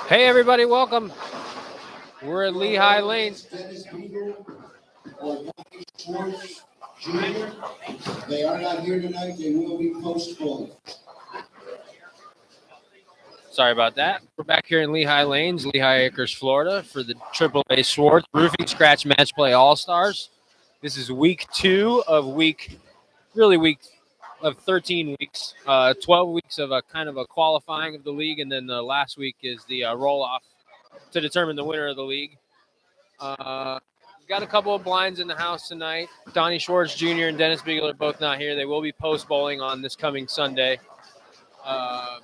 Hey everybody, welcome. We're at Lehigh Lane. Schwartz Jr. They are not here tonight. They will be postponed. Sorry about that. We're back here in Lehigh Lanes, Lehigh Acres, Florida, for the AAA Schwartz Roofing Scratch Match Play All Stars. This is week 2 of week of 13 weeks, 12 weeks of a kind of a qualifying of the league, and then the last week is the roll off to determine the winner of the league. Got a couple of blinds in the house tonight. Donnie Schwartz Jr. and Dennis Beagle are both not here. They will be post bowling on this coming Sunday. We're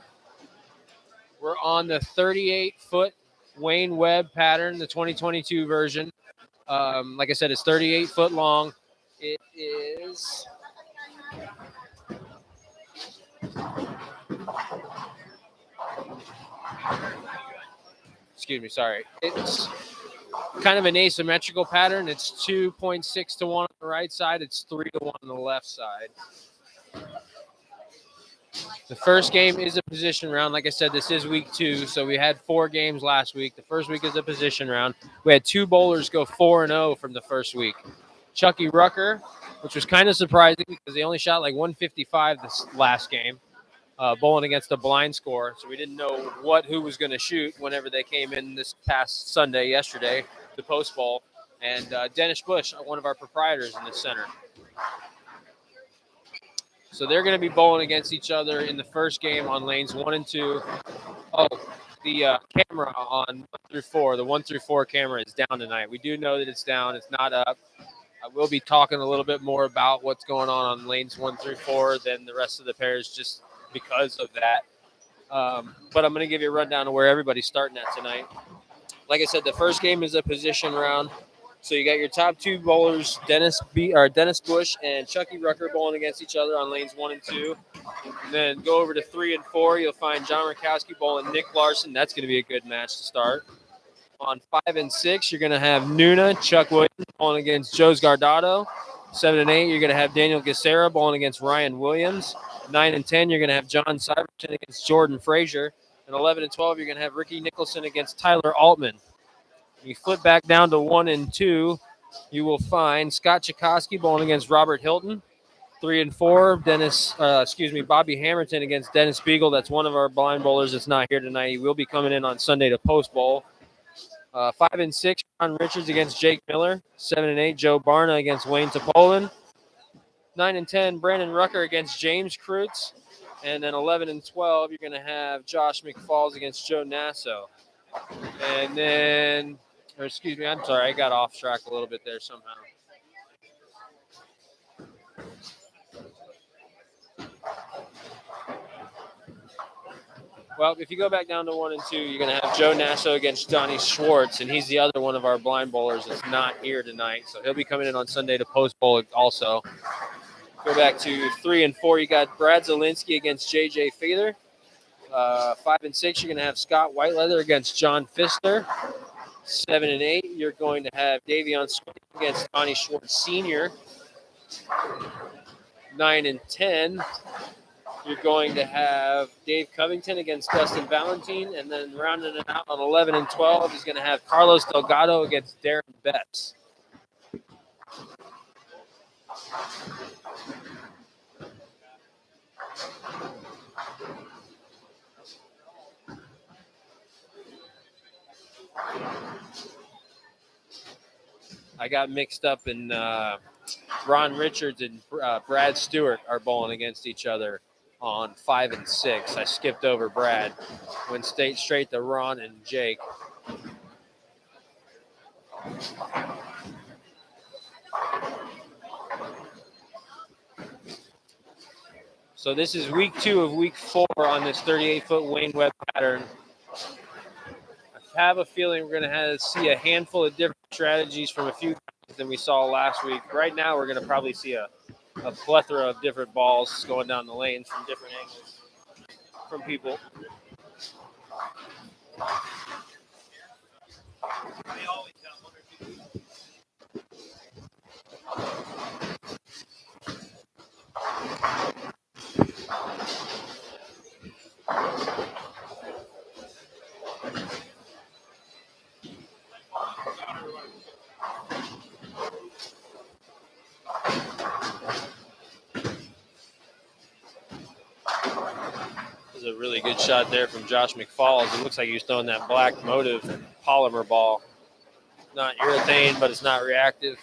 on the 38-foot Wayne Webb pattern, the 2022 version. Like I said, it's 38 foot long. It is It's kind of an asymmetrical pattern. It's 2.6 to 1 on the right side. It's 3 to 1 on the left side. The first game is a position round. Like I said, this is week 2, so we had 4 games last week. The first week is a position round. We had 2 bowlers go 4-0 from the first week. Chucky Rucker, which was kind of surprising because they only shot like 155 this last game, bowling against a blind score. So we didn't know who was going to shoot whenever they came in this past Sunday, yesterday, the post bowl. And Dennis Bush, one of our proprietors in the center. So they're going to be bowling against each other in the first game on lanes 1 and 2. Oh, the camera on 1 through 4, the 1 through 4 camera is down tonight. We do know that it's down. It's not up. I will be talking a little bit more about what's going on lanes 1 through 4 than the rest of the pairs just because of that. But I'm going to give you a rundown of where everybody's starting at tonight. Like I said, the first game is a position round. So you got your top 2 bowlers, Dennis Bush and Chucky Rucker, bowling against each other on lanes 1 and 2. And then go over to 3 and 4. You'll find John Rakowski bowling Nick Larson. That's going to be a good match to start. On 5 and 6, you're going to have Nuna, Chuck Williams, bowling against Joe's Gardado. 7 and 8, you're going to have Daniel Gacera bowling against Ryan Williams. 9 and 10, you're going to have John Syverton against Jordan Frazier. And 11 and 12, you're going to have Ricky Nicholson against Tyler Altman. You flip back down to 1 and 2, you will find Scott Chikoski bowling against Robert Hilton. 3 and 4, Bobby Hamilton against Dennis Beagle. That's one of our blind bowlers that's not here tonight. He will be coming in on Sunday to post bowl. 5 and 6, John Richards against Jake Miller. 7 and 8, Joe Barna against Wayne Topolin. 9 and 10, Brandon Rucker against James Kreutz. And then 11 and 12, you're going to have Josh McFalls against Joe Nasso. And then, I got off track a little bit there somehow. Well, if you go back down to 1 and 2, you're going to have Joe Nasso against Donnie Schwartz, and he's the other one of our blind bowlers that's not here tonight. So he'll be coming in on Sunday to post bowl also. Go back to 3 and 4, you got Brad Zielinski against J.J. Feather. 5 and 6, you're going to have Scott Whiteleather against John Pfister. 7 and 8, you're going to have Davion Swain against Donnie Schwartz Sr. 9 and 10, you're going to have Dave Covington against Dustin Valentine. And then rounding it out on 11 and 12, he's going to have Carlos Delgado against Darren Betts. I got mixed up in Ron Richards and Brad Stewart are bowling against each other on 5 and 6. I skipped over Brad. Went straight to Ron and Jake. So this is week 2 of week 4 on this 38-foot Wayne Webb pattern. I have a feeling we're going to see a handful of different strategies from a few guys than we saw last week. Right now, we're going to probably see a plethora of different balls going down the lanes from different angles from people. shot there from Josh McFalls. It looks like he was throwing that black motive polymer ball. Not urethane, but it's not reactive.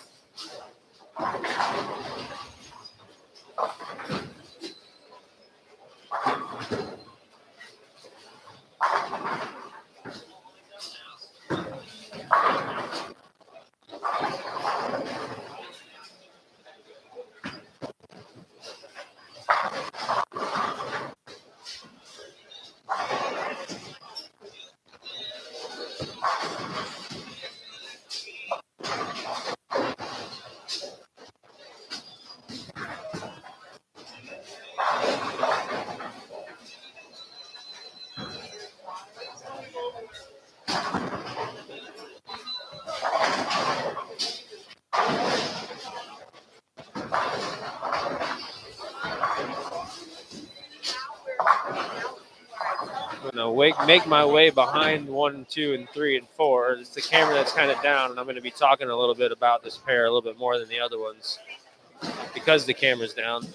I'm going to make my way behind 1, 2, and 3, and 4. It's the camera that's kind of down, and I'm going to be talking a little bit about this pair a little bit more than the other ones because the camera's down.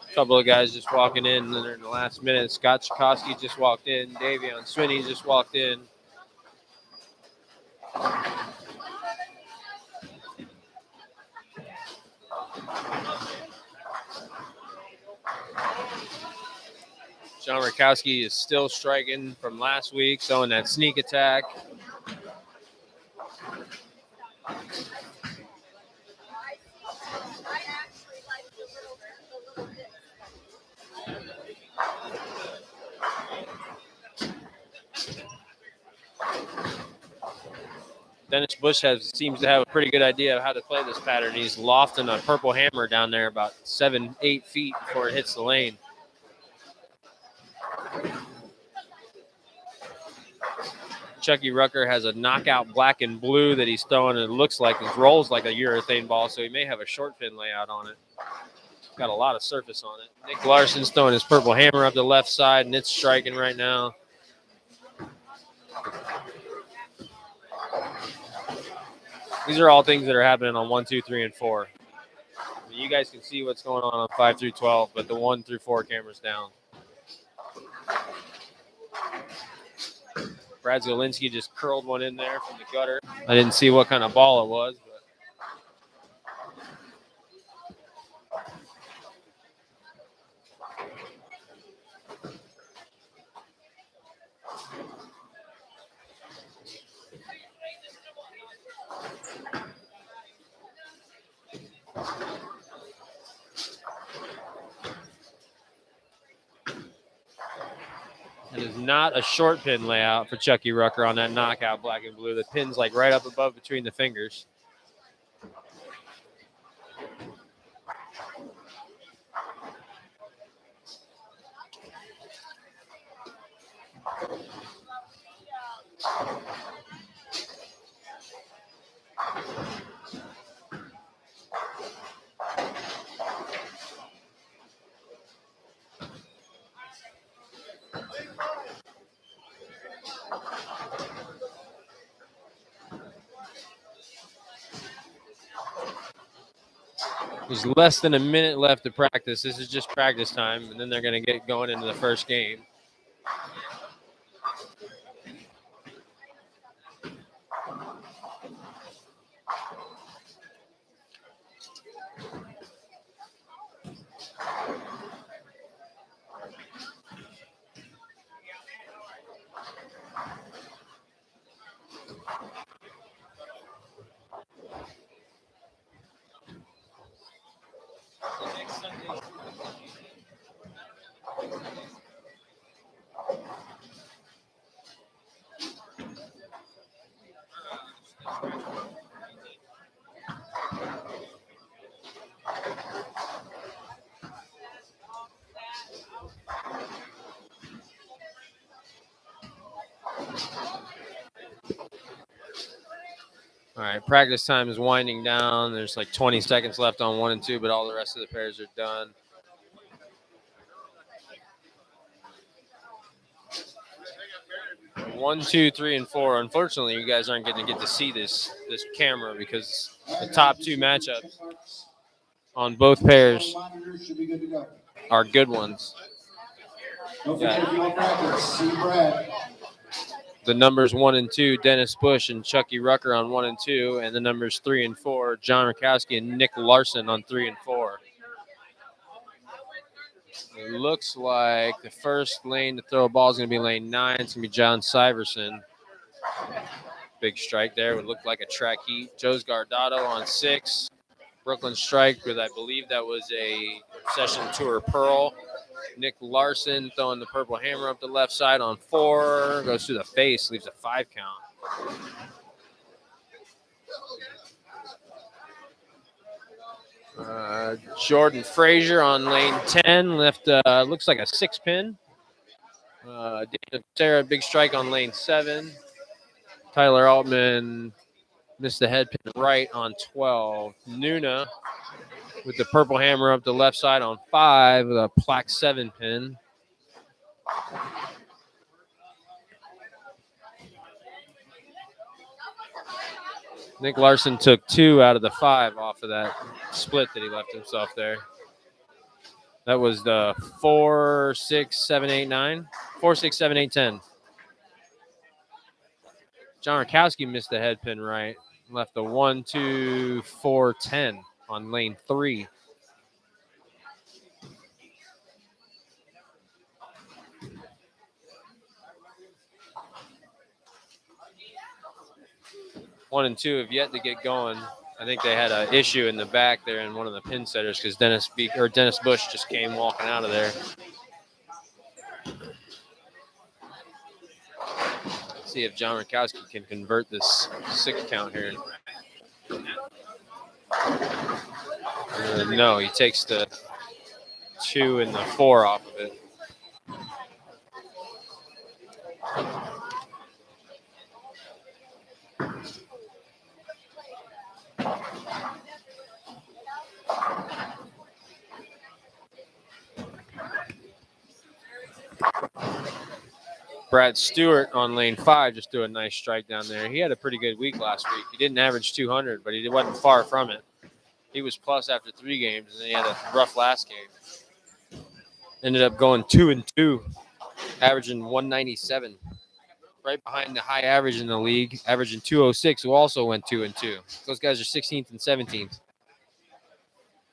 A couple of guys just walking in the last minute. Scott Chakosky just walked in. Davion Swinney just walked in. John Rakowski is still striking from last week, throwing that sneak attack. Dennis Bush seems to have a pretty good idea of how to play this pattern. He's lofting a purple hammer down there about 7, 8 feet before it hits the lane. Chucky Rucker has a knockout black and blue that he's throwing. It looks like it rolls like a urethane ball, so he may have a short pin layout on it. Got a lot of surface on it. Nick Larson's throwing his purple hammer up the left side, and it's striking right now. These are all things that are happening on 1, 2, 3, and 4. I mean, you guys can see what's going on 5 through 12, but the 1 through 4 camera's down. Brad Zielinski just curled one in there from the gutter. I didn't see what kind of ball it was, but it is not a short pin layout for Chucky Rucker on that knockout black and blue. The pin's like right up above between the fingers. There's less than a minute left to practice. This is just practice time, and then they're going to get going into the first game. All right, practice time is winding down. There's like 20 seconds left on 1 and 2, but all the rest of the pairs are done. One, two, three, and 4. Unfortunately, you guys aren't going to get to see this camera because the top 2 matchups on both pairs are good ones. Don't forget, if you want practice, see Brad. The numbers 1 and 2, Dennis Bush and Chucky Rucker on 1 and 2, and the numbers 3 and 4, John Rakowski and Nick Larson on 3 and 4. It looks like the first lane to throw a ball is going to be lane 9. It's going to be John Syverson. Big strike there. Would look like a track heat. Joe's Gardado on 6. Brooklyn strike with, I believe that was a Session Tour Pearl. Nick Larson throwing the purple hammer up the left side on 4. Goes through the face, leaves a 5 count. Jordan Frazier on lane 10. Left, looks like a 6-pin. Dana Sarah, big strike on lane 7. Tyler Altman missed the head pin right on 12. Nuna with the purple hammer up the left side on 5 with a plaque 7 pin. Nick Larson took 2 out of the 5 off of that split that he left himself there. That was the 4, 6, 7, 8, 9. 4, 6, 7, 8, 10. John Rakowski missed the head pin right. Left the 1, 2, 4, 10 on lane 3. One and 2 have yet to get going. I think they had an issue in the back there in one of the pin setters because Dennis Bush just came walking out of there. See if John Rakowski can convert this 6 count here. No, he takes the 2 and the 4 off of it. Brad Stewart on lane 5 just threw a nice strike down there. He had a pretty good week last week. He didn't average 200, but he wasn't far from it. He was plus after 3 games, and then he had a rough last game. Ended up going 2 and 2, averaging 197, right behind the high average in the league, averaging 206, who also went 2 and 2. Those guys are 16th and 17th.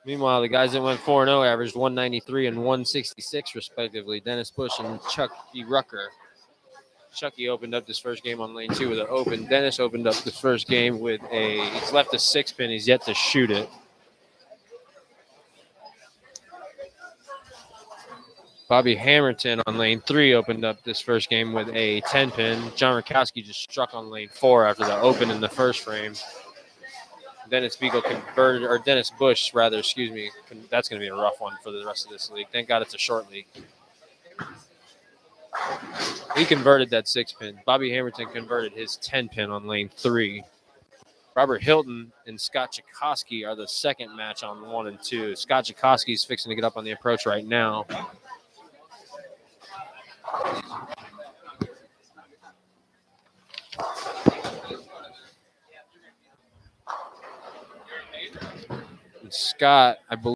Meanwhile, the guys that went 4-0 averaged 193 and 166, respectively. Dennis Bush and Chucky Rucker. Chucky opened up this first game on lane 2 with an open. Dennis opened up this first game with he's left a 6-pin. He's yet to shoot it. Bobby Hamilton on lane 3 opened up this first game with a 10-pin. John Rakowski just struck on lane 4 after the open in the first frame. Dennis Bush, excuse me. That's going to be a rough one for the rest of this league. Thank God it's a short league. He converted that 6-pin. Bobby Hamilton converted his 10-pin on lane 3. Robert Hilton and Scott Chakosky are the second match on 1 and 2. Scott Chakosky is fixing to get up on the approach right now. And Scott, I believe,